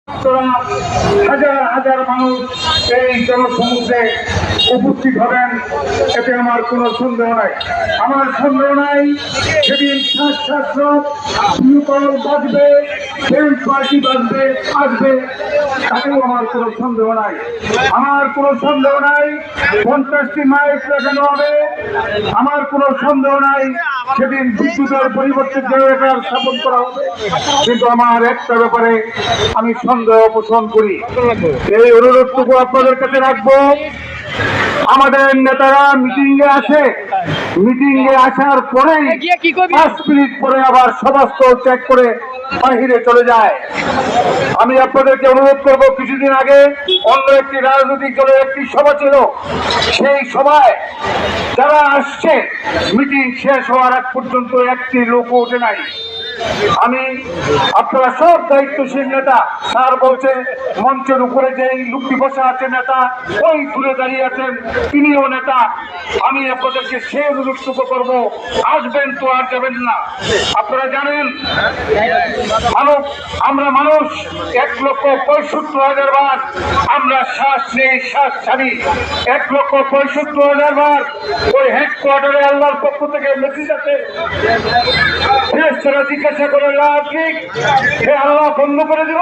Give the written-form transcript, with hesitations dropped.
হাজার হাজার মানুষ এই জনসমুদ্রে উপস্থিত হবেন, এতে আমার কোনো সন্দেহ নাই। আমার সন্দেহ নাই সেদিন বাঁচবে, পার্টি বাঁচবে, আসবে, তাতেও আমার কোনো সন্দেহ নাই। আমার কোনো সন্দেহ নাই 50টি মাইক লাগানো হবে। আমার কোনো সন্দেহ নাই সেদিন বিদ্যুতের পরিবর্তে জেনারেটর স্থাপন করা হবে। কিন্তু আমার একটা ব্যাপারে আমি সন্দেহ পোষণ করি। এই অনুরোধটুকু আপনাদের কাছে রাখবো। আমাদের নেতারা মিটিং এ আসে, মিটিং এ আসার পরেই 5 মিনিট পরে আবার সভাস্থল ত্যাগ করে বাহিরে চলে যায়। আমি আপনাদেরকে অনুরোধ করব, কিছুদিন আগে অন্য একটি রাজনৈতিক দলের একটি সভা ছিল, সেই সভায় যারা আসছে মিটিং শেষ হওয়ার আগ পর্যন্ত একটি লোক ওঠে নাই। আমি আপনারা সব দায়িত্বশীল নেতা, স্যার বলছে মঞ্চের উপরে যে লোকটি বসে আছে নেতা, ওই দূরে দাঁড়িয়ে আছেন তিনিও নেতা। আমি আপনাদেরকে সেই অনুরোধটুকু করবো, আসবেন তো আর যাবেন না। আপনারা জানেন আমরা মানুষ 1,65,000 বার আমরা শ্বাস নেই, শ্বাস ছাড়ি। 1,65,000 বার ওই হেডকোয়ার্টারে আল্লাহর পক্ষ থেকে মেসেজ আছে। জিজ্ঞাসা করে লাভ ঠিক, আল্লাহ বন্ধ করে দিব।